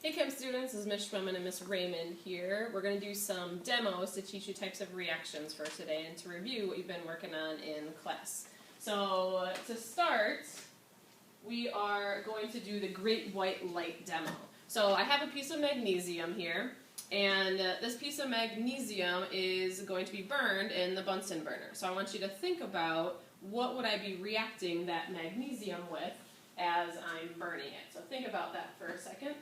Hey Chem students, this is Miss Schwem and Miss Raymond here. We're going to do some demos to teach you types of reactions for today and to review what you've been working on in class. So to start, we are going to do the Great White Light demo. So I have a piece of magnesium here, and this piece of magnesium is going to be burned in the Bunsen burner. So I want you to think about what would I be reacting that magnesium with as I'm burning it. So think about that for a second.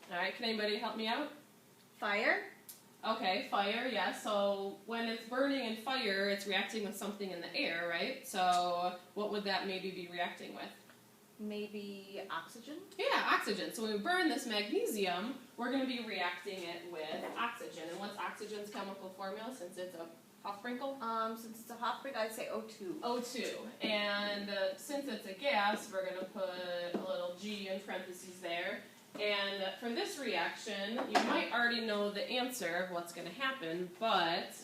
Alright, can anybody help me out? Fire? Okay, fire, yeah. So when it's burning in fire, it's reacting with something in the air, right? So what would that maybe be reacting with? Maybe oxygen? Yeah, oxygen. So when we burn this magnesium, we're going to be reacting it with oxygen. And what's oxygen's chemical formula since it's a Hofbrinkel? Since it's a Hofbrinkel, I'd say O2. O2. And since it's a gas, we're going to put a little G in parentheses there. And for this reaction, you might already know the answer of what's going to happen, but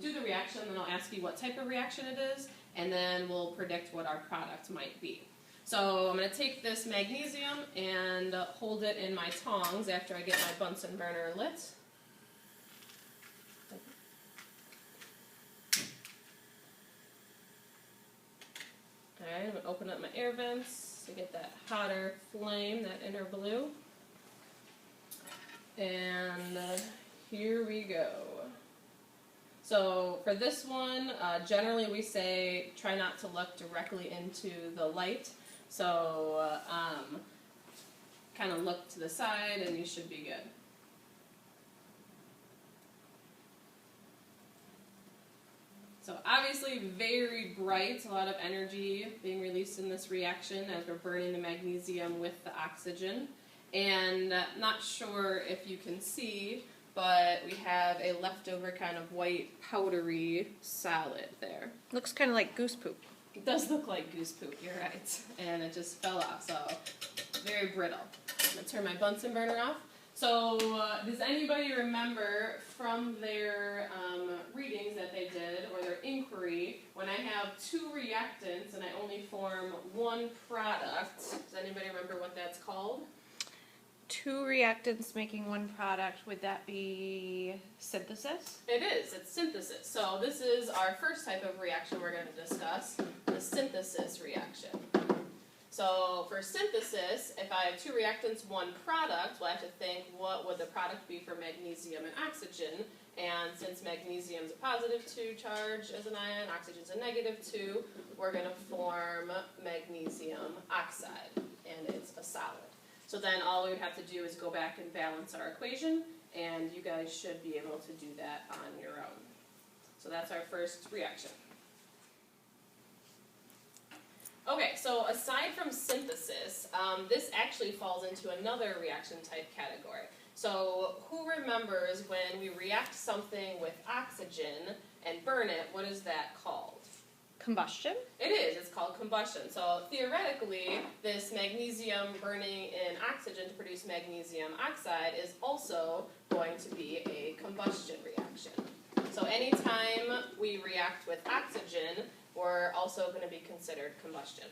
do the reaction, and then I'll ask you what type of reaction it is, and then we'll predict what our product might be. So I'm going to take this magnesium and hold it in my tongs after I get my Bunsen burner lit. Alright, I'm going to open up my air vents to get that hotter flame, that inner blue. And here we go. So for this one, generally we say try not to look directly into the light. So kind of look to the side and you should be good. So obviously very bright, a lot of energy being released in this reaction as we're burning the magnesium with the oxygen. And not sure if you can see, but we have a leftover kind of white powdery solid there. Looks kind of like goose poop. It does look like goose poop, you're right. And it just fell off, so very brittle. I'm going to turn my Bunsen burner off. So does anybody remember from their readings that they did, or their inquiry, when I have two reactants and I only form one product, does anybody remember what that's called? Two reactants making one product, would that be synthesis? It is, it's synthesis. So this is our first type of reaction we're going to discuss, the synthesis reaction. So for synthesis, if I have two reactants, one product, we'll have to think what would the product be for magnesium and oxygen. And since magnesium is a positive 2 charge as an ion, oxygen is a negative 2, we're going to form magnesium oxide, and it's a solid. So then all we would have to do is go back and balance our equation, and you guys should be able to do that on your own. So that's our first reaction. Okay, so aside from synthesis, this actually falls into another reaction type category. So who remembers when we react something with oxygen and burn it, what is that called? Combustion? It is. It's called combustion. So theoretically, this magnesium burning in oxygen to produce magnesium oxide is also going to be a combustion reaction. So anytime we react with oxygen, we're also going to be considered combustion.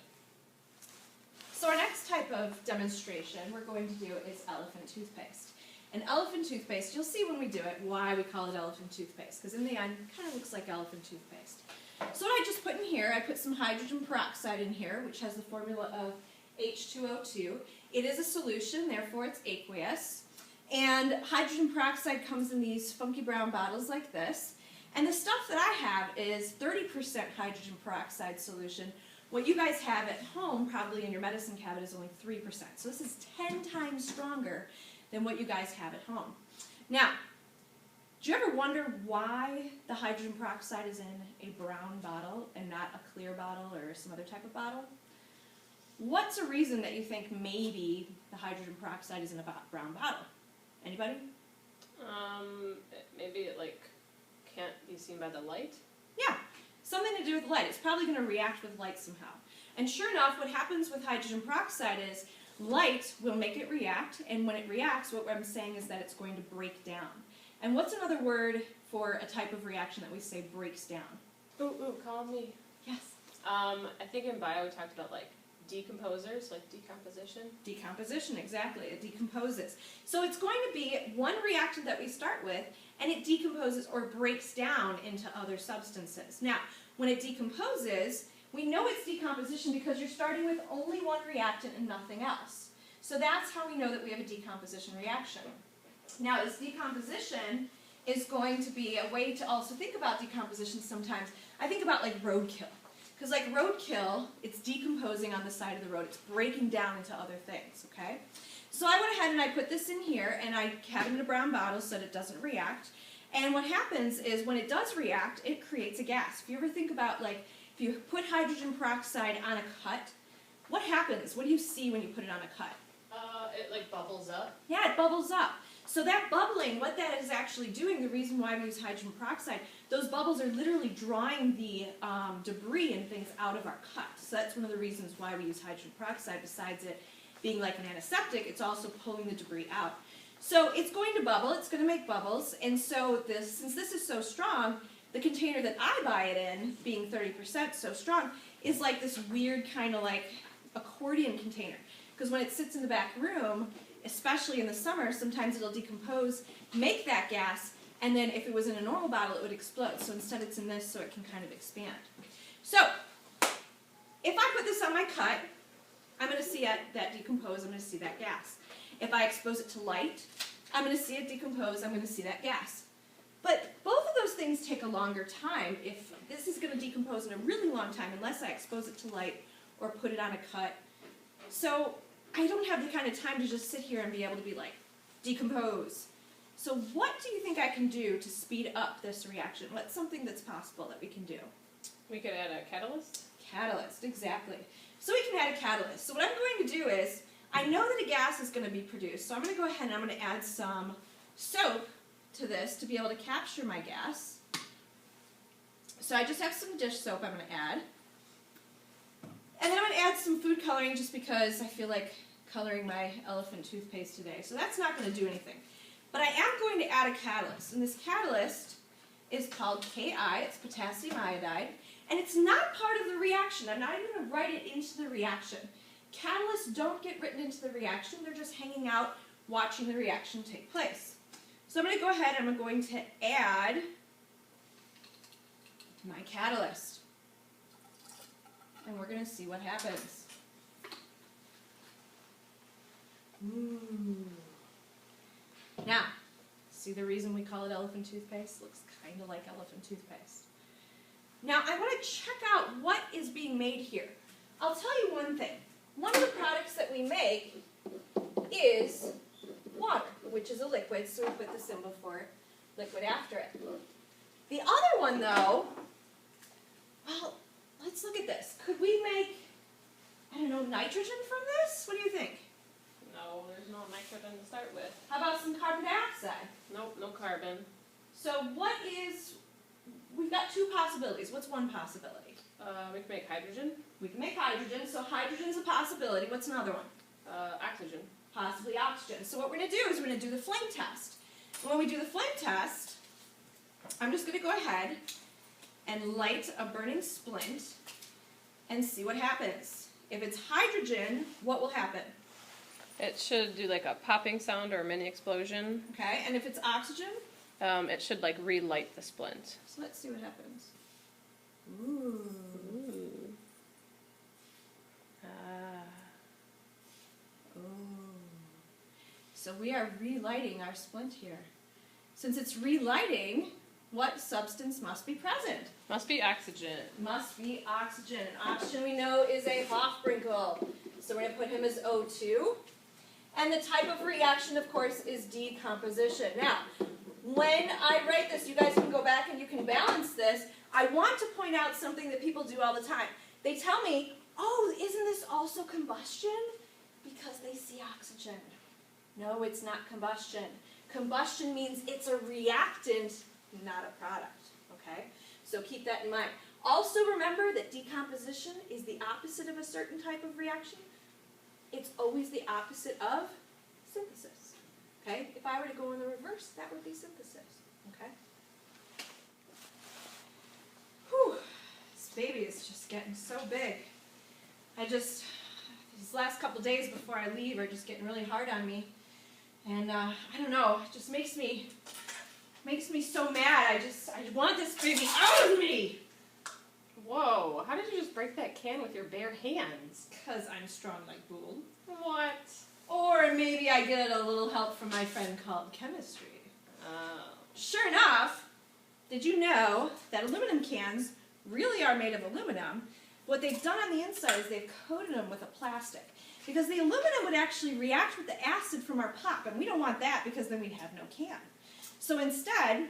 So our next type of demonstration we're going to do is elephant toothpaste. And elephant toothpaste, you'll see when we do it why we call it elephant toothpaste, because in the end it kind of looks like elephant toothpaste. So what I just put in here, I put some hydrogen peroxide in here, which has the formula of H2O2. It is a solution, therefore it's aqueous. And hydrogen peroxide comes in these funky brown bottles like this. And the stuff that I have is 30% hydrogen peroxide solution. What you guys have at home, probably in your medicine cabinet, is only 3%. So this is 10 times stronger than what you guys have at home. Now, do you ever wonder why the hydrogen peroxide is in a brown bottle and not a clear bottle or some other type of bottle? What's a reason that you think maybe the hydrogen peroxide is in a brown bottle? Anybody? Maybe it can't be seen by the light? Yeah, something to do with light. It's probably going to react with light somehow. And sure enough, what happens with hydrogen peroxide is light will make it react, and when it reacts, what I'm saying is that it's going to break down. And what's another word for a type of reaction that we say breaks down? Ooh, call me. Yes. I think in bio we talked about decomposers, like decomposition. Decomposition, exactly. It decomposes. So it's going to be one reactant that we start with, and it decomposes or breaks down into other substances. Now, when it decomposes, we know it's decomposition because you're starting with only one reactant and nothing else. So that's how we know that we have a decomposition reaction. Now, this decomposition is going to be a way to also think about decomposition sometimes. I think about like roadkill. Because like roadkill, it's decomposing on the side of the road. It's breaking down into other things, okay? So I went ahead and I put this in here, and I have it in a brown bottle so that it doesn't react. And what happens is when it does react, it creates a gas. If you ever think about, like, if you put hydrogen peroxide on a cut, what happens? What do you see when you put it on a cut? It like bubbles up. Yeah, it bubbles up. So that bubbling, what that is actually doing, the reason why we use hydrogen peroxide, those bubbles are literally drawing the debris and things out of our cut. So that's one of the reasons why we use hydrogen peroxide. Besides it being like an antiseptic, it's also pulling the debris out. So it's going to bubble, it's going to make bubbles, and so since this is so strong, the container that I buy it in, being 30% so strong, is like this weird kind of like accordion container. Because when it sits in the back room, especially in the summer, sometimes it'll decompose, make that gas, and then if it was in a normal bottle, it would explode. So instead it's in this so it can kind of expand. So, if I put this on my cut, I'm going to see that decompose, I'm going to see that gas. If I expose it to light, I'm going to see it decompose, I'm going to see that gas. But both of those things take a longer time. If this is going to decompose in a really long time, unless I expose it to light or put it on a cut. So I don't have the kind of time to just sit here and be able to be like, decompose. So what do you think I can do to speed up this reaction? What's something that's possible that we can do? We could add a catalyst. Catalyst, exactly. So we can add a catalyst. So what I'm going to do is, I know that a gas is going to be produced, so I'm going to go ahead and I'm going to add some soap to this to be able to capture my gas. So I just have some dish soap I'm going to add. And then I'm going to add some food coloring just because I feel like coloring my elephant toothpaste today. So that's not going to do anything. But I am going to add a catalyst. And this catalyst is called Ki, it's potassium iodide. And it's not part of the reaction. I'm not even going to write it into the reaction. Catalysts don't get written into the reaction. They're just hanging out watching the reaction take place. So I'm going to go ahead and I'm going to add my catalyst. And we're going to see what happens. Ooh. Now, see the reason we call it elephant toothpaste? Looks kind of like elephant toothpaste. Now, I want to check out what is being made here. I'll tell you one thing. One of the products that we make is water, which is a liquid, so we put the symbol for liquid after it. The other one, though, well, let's look at this. Could we make, I don't know, nitrogen from this? What do you think? No, there's no nitrogen to start with. How about some carbon dioxide? Nope, no carbon. So what is, we've got two possibilities. What's one possibility? We can make hydrogen. We can make hydrogen, so hydrogen's a possibility. What's another one? Oxygen. Possibly oxygen. So what we're going to do is we're going to do the flame test. And when we do the flame test, I'm just going to go ahead and light a burning splint and see what happens. If it's hydrogen, what will happen? It should do like a popping sound or a mini explosion. Okay, and if it's oxygen? It should like relight the splint. So let's see what happens. Ooh. Ooh. Ah. Ooh. So we are relighting our splint here. Since it's relighting, what substance must be present? Must be oxygen. Must be oxygen. And oxygen we know is a Hofbrinkel. So we're going to put him as O2. And the type of reaction, of course, is decomposition. Now, when I write this, you guys can go back and you can balance this. I want to point out something that people do all the time. They tell me, oh, isn't this also combustion? Because they see oxygen. No, it's not combustion. Combustion means it's a reactant, not a product. Okay? So keep that in mind. Also remember that decomposition is the opposite of a certain type of reaction. It's always the opposite of synthesis. Okay? If I were to go in the reverse, that would be synthesis. Okay? Whew. This baby is just getting so big. these last couple days before I leave are just getting really hard on me. And I don't know, it just makes me so mad. I want this baby out of me. Whoa, how did you just break that can with your bare hands? Because I'm strong like bull. What? Or maybe I get a little help from my friend called chemistry. Oh. Sure enough, did you know that aluminum cans really are made of aluminum? What they've done on the inside is they've coated them with a plastic. Because the aluminum would actually react with the acid from our pop, and we don't want that because then we'd have no can. So instead,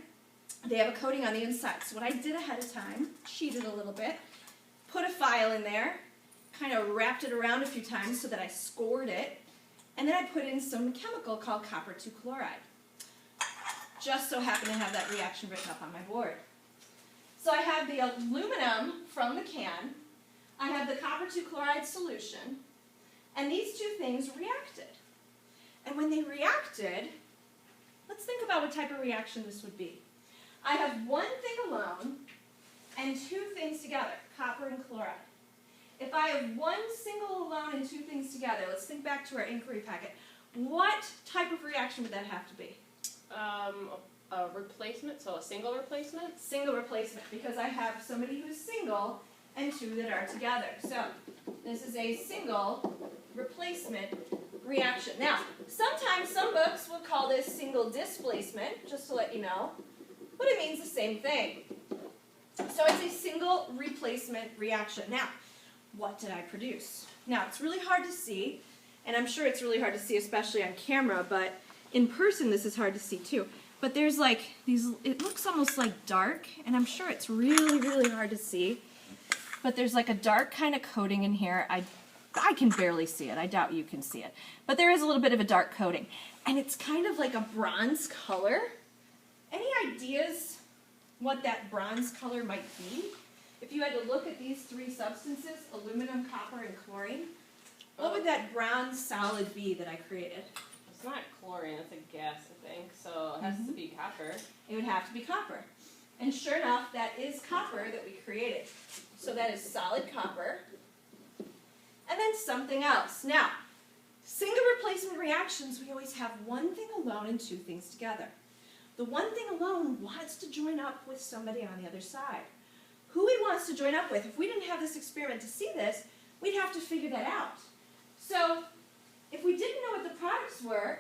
they have a coating on the inside. So what I did ahead of time, cheated a little bit, put a file in there, kind of wrapped it around a few times so that I scored it, and then I put in some chemical called copper 2 chloride. Just so happened to have that reaction written up on my board. So I have the aluminum from the can, I have the copper 2 chloride solution, and these two things reacted. And when they reacted, let's think about what type of reaction this would be. I have one thing alone and two things together, copper and chloride. If I have one single alone and two things together, let's think back to our inquiry packet. What type of reaction would that have to be? A replacement, so a single replacement? Single replacement, because I have somebody who's single and two that are together. So this is a single replacement reaction. Now, sometimes some books will call this single displacement, just to let you know, but it means the same thing. So it's a single replacement reaction. Now, what did I produce? Now, it's really hard to see, and I'm sure it's really hard to see, especially on camera, but in person this is hard to see too. But there's like these, it looks almost like dark, and I'm sure it's really, really hard to see. But there's like a dark kind of coating in here. I can barely see it. I doubt you can see it. But there is a little bit of a dark coating. And it's kind of like a bronze color. Any ideas what that bronze color might be? If you had to look at these three substances, aluminum, copper, and chlorine, what would that bronze solid be that I created? It's not chlorine, it's a gas, I think, so it has to be copper. It would have to be copper. And sure enough, that is copper that we created. So that is solid copper. And then something else. Now, single replacement reactions, we always have one thing alone and two things together. The one thing alone wants to join up with somebody on the other side. Who he wants to join up with, if we didn't have this experiment to see this, we'd have to figure that out. So, if we didn't know what the products were,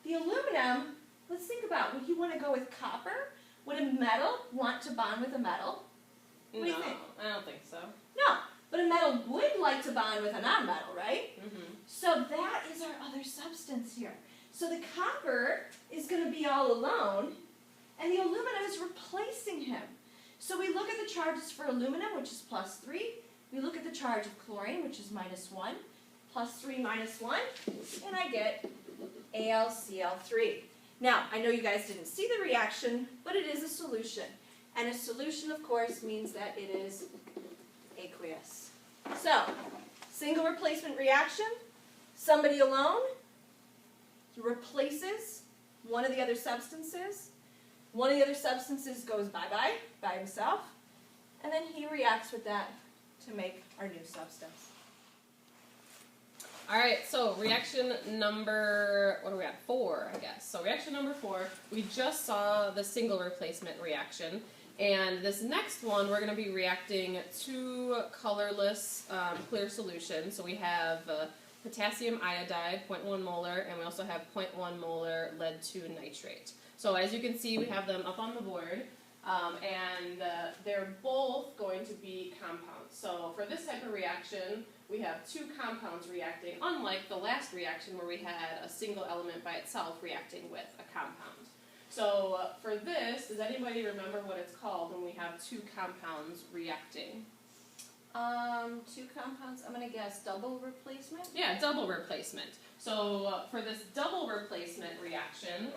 the aluminum, let's think about, would you want to go with copper? Would a metal want to bond with a metal? What do you think? I don't think so. No, but a metal would like to bond with a non-metal, right? Mm-hmm. So that is our other substance here. So the copper is going to be all alone, and the aluminum is replacing him. So we look at the charges for aluminum, which is +3. We look at the charge of chlorine, which is -1. +3 -1, and I get AlCl3. Now, I know you guys didn't see the reaction, but it is a solution. And a solution, of course, means that it is aqueous. So, single replacement reaction, somebody alone replaces one of the other substances. One of the other substances goes bye-bye by himself, and then he reacts with that to make our new substance. All right, so reaction number, what are we at? 4, I guess. So reaction number 4, we just saw the single replacement reaction. And this next one, we're going to be reacting two colorless clear solutions. So we have potassium iodide, 0.1 molar, and we also have 0.1 molar lead 2 nitrate. So as you can see, we have them up on the board, and they're both going to be compounds. So for this type of reaction, we have two compounds reacting, unlike the last reaction where we had a single element by itself reacting with a compound. So for this, does anybody remember what it's called when we have two compounds reacting? Two compounds, I'm going to guess double replacement? Yeah, double replacement. So for this double replacement reaction,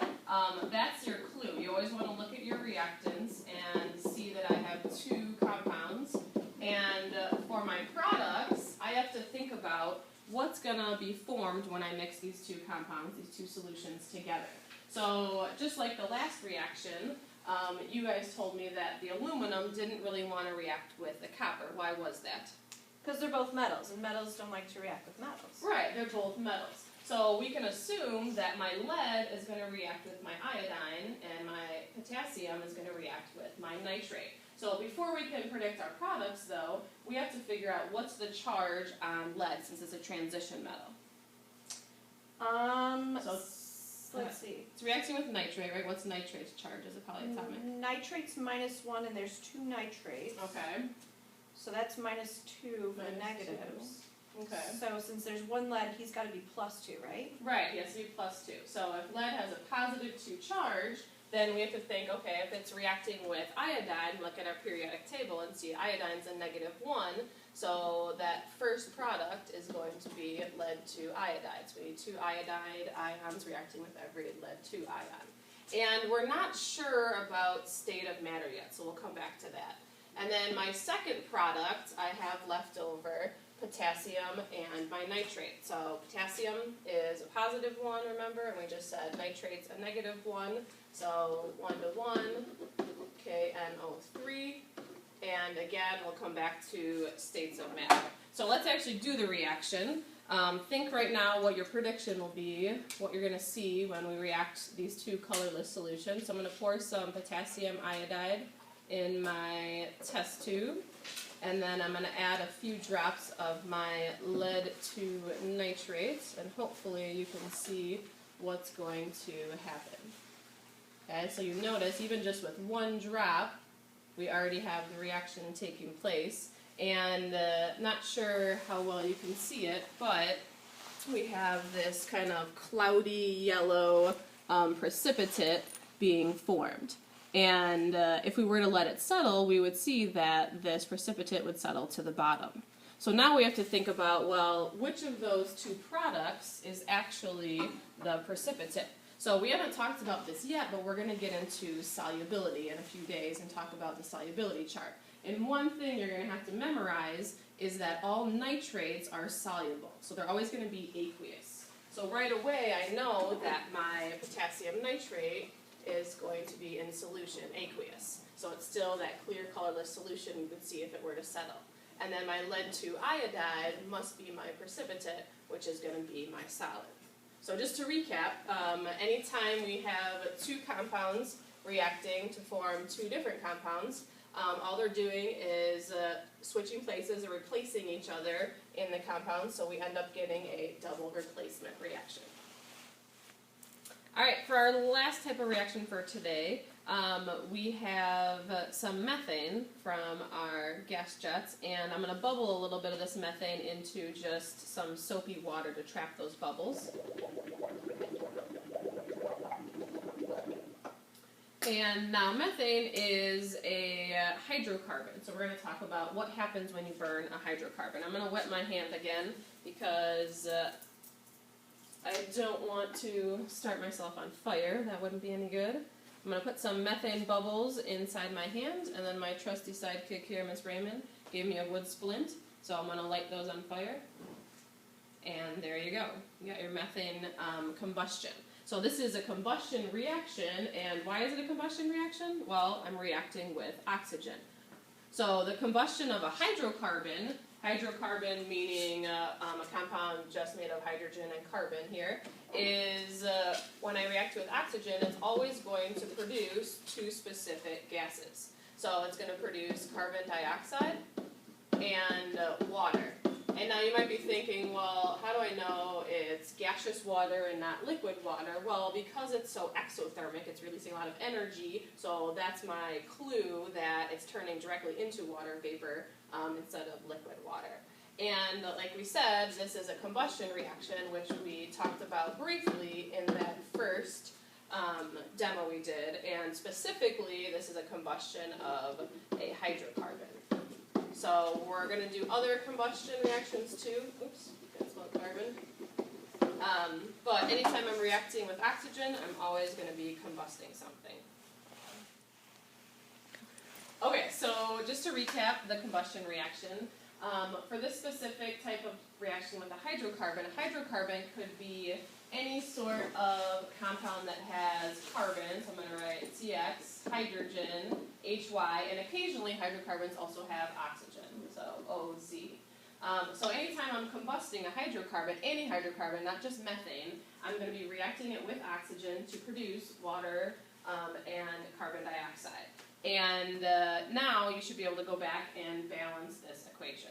that's your clue. You always want to look at your reactants and see that I have two compounds. And for my products, I have to think about what's going to be formed when I mix these two compounds, these two solutions together. So just like the last reaction, you guys told me that the aluminum didn't really want to react with the copper. Why was that? Because they're both metals, and metals don't like to react with metals. Right, they're both metals. So we can assume that my lead is going to react with my iodine, and my potassium is going to react with my nitrate. So before we can predict our products, though, we have to figure out what's the charge on lead, since it's a transition metal. Let's see. It's reacting with nitrate, right? What's nitrate's charge as a polyatomic? Nitrate's -1, and there's 2 nitrates. Okay. So that's -2 for the Minus negatives. 2. Okay. So since there's 1 lead, he's got to be +2, right? Right, he has to be +2. So if lead has a +2 charge, then we have to think, okay, if it's reacting with iodine, look at our periodic table and see iodine's a -1, so that first product is going to be lead 2 iodide. So we need 2 iodide ions reacting with every lead 2 ion. And we're not sure about state of matter yet, so we'll come back to that. And then my second product I have left over, potassium and my nitrate. So potassium is a +1, remember, and we just said nitrate's a -1. So 1 to 1, KNO3, and again we'll come back to states of matter. So let's actually do the reaction. Think right now what your prediction will be, what you're going to see when we react these two colorless solutions. So I'm going to pour some potassium iodide in my test tube, and then I'm going to add a few drops of my lead 2 nitrate, and hopefully you can see what's going to happen. Okay, so you notice even just with 1 drop, we already have the reaction taking place, and not sure how well you can see it, but we have this kind of cloudy yellow precipitate being formed. And if we were to let it settle, we would see that this precipitate would settle to the bottom. So now we have to think about, well, which of those 2 products is actually the precipitate? So we haven't talked about this yet, but we're going to get into solubility in a few days and talk about the solubility chart. And one thing you're going to have to memorize is that all nitrates are soluble. So they're always going to be aqueous. So right away I know that my potassium nitrate is going to be in solution, aqueous. So it's still that clear colorless solution you would see if it were to settle. And then my lead 2 iodide must be my precipitate, which is going to be my solid. So just to recap, anytime we have 2 compounds reacting to form 2 different compounds, all they're doing is switching places or replacing each other in the compound, so we end up getting a double replacement reaction. Alright, for our last type of reaction for today, we have some methane from our gas jets, and I'm going to bubble a little bit of this methane into just some soapy water to trap those bubbles. And now methane is a hydrocarbon, so we're going to talk about what happens when you burn a hydrocarbon. I'm going to wet my hand again because I don't want to start myself on fire. That wouldn't be any good. I'm going to put some methane bubbles inside my hand, and then my trusty sidekick here, Miss Raymond, gave me a wood splint, so I'm going to light those on fire. And there you go. You got your methane combustion. So this is a combustion reaction, and why is it a combustion reaction? Well, I'm reacting with oxygen. So the combustion of a hydrocarbon, hydrocarbon meaning a compound just made of hydrogen and carbon here, is when I react with oxygen, it's always going to produce 2 specific gases. So it's going to produce carbon dioxide and water. And now you might be thinking, well, how do I know it's gaseous water and not liquid water? Well, because it's so exothermic, it's releasing a lot of energy, so that's my clue that it's turning directly into water vapor instead of liquid water. And like we said, this is a combustion reaction, which we talked about briefly in that first demo we did, and specifically this is a combustion of a hydrocarbon. So we're going to do other combustion reactions too. Oops, can't spell carbon. But anytime I'm reacting with oxygen, I'm always going to be combusting something. Okay, so just to recap the combustion reaction, for this specific type of reaction with a hydrocarbon could be any sort of compound that has carbon, so I'm going to write CX, hydrogen, HY, and occasionally hydrocarbons also have oxygen, so OZ. So anytime I'm combusting a hydrocarbon, any hydrocarbon, not just methane, I'm going to be reacting it with oxygen to produce water and carbon dioxide. And now you should be able to go back and balance this equation.